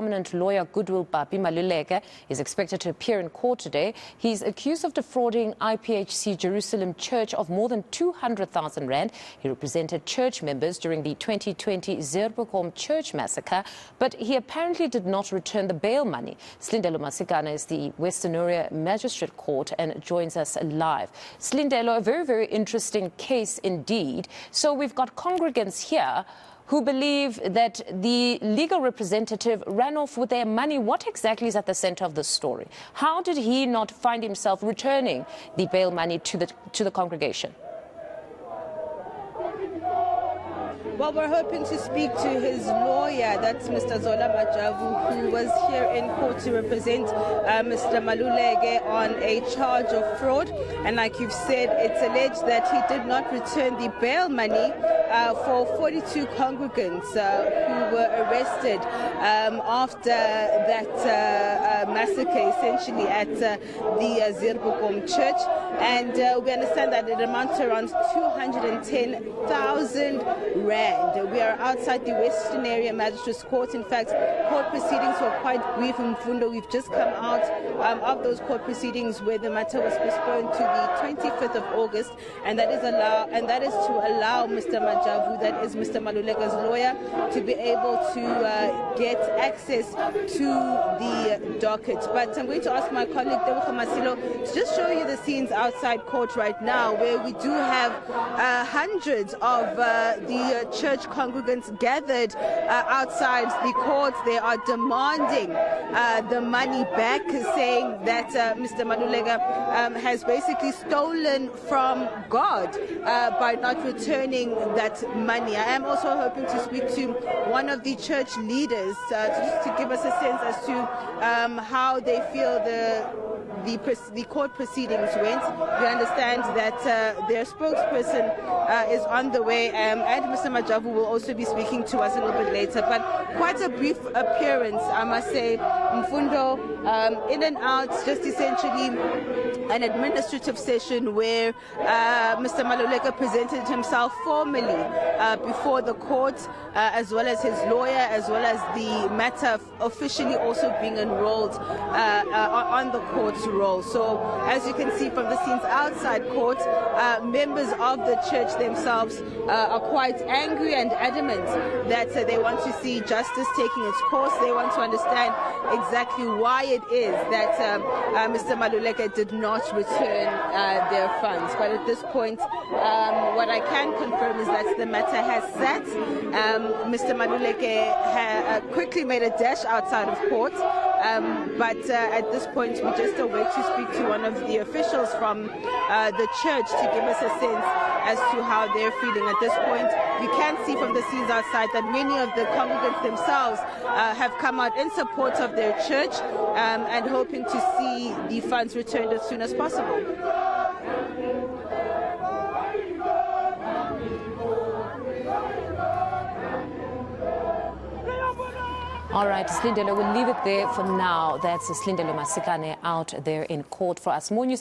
prominent lawyer Goodwill Papie Maluleke is expected to appear in court today. He's accused of defrauding IPHC Jerusalem Church of more than 200,000 rand. He represented church members during the 2020 Zuurbekom Church massacre, but he apparently did not return the bail money. Sli Masikane is the Western Area Magistrate Court and joins us live. Sli, a very, very interesting case indeed. So we've got congregants here who believe that the legal representative ran off with their money. What exactly is at the center of this story? How did he not find himself returning the bail money to the congregation? Well, we're hoping to speak to his lawyer, that's Mr. Zola Majavu, who was here in court to represent Mr. Maluleke on a charge of fraud. And like you've said, it's alleged that he did not return the bail money for 42 congregants who were arrested after that massacre, essentially, at the Zuurbekom Church. And we understand that it amounts to around 210,000 rand. We are outside the Western Area Magistrates Court. In fact, court proceedings were quite brief in Mfundo. We've just come out of those court proceedings where the matter was postponed to the 25th of August, and that is to allow Mr. Majavu, that is Mr. Maluleke's lawyer, to be able to get access to the docket. But I'm going to ask my colleague Debuka Masilo to just show you the scenes outside court right now, where we do have hundreds of the church congregants gathered outside the court. They are demanding the money back, saying that Mr. Maluleke has basically stolen from God by not returning that money. I am also hoping to speak to one of the church leaders just to give us a sense as to how they feel the court proceedings went. We understand that their spokesperson is on the way, and Mr. Majavu will also be speaking to us a little bit later. But quite a brief appearance, I must say. Mfundo, in and out, just essentially an administrative session where Mr. Maluleke presented himself formally before the court, as well as his lawyer, as well as the matter officially also being enrolled on the court's roll. So as you can see from the scenes outside court, members of the church themselves are quite angry and adamant that they want to see justice taking its course. They want to understand exactly why it is that Mr. Maluleke did not return their funds. But at this point, what I can confirm is that the matter has sat. Mr. Maluleke quickly made a dash outside of court, but at this point we just await to speak to one of the officials from the church to give us a sense as to how they're feeling at this point. We can see from the scenes outside that many of the congregants themselves have come out in support of their church and hoping to see the funds returned as soon as possible. All right, Sli, we'll leave it there for now. That's Sli Masikane out there in court for us. More news.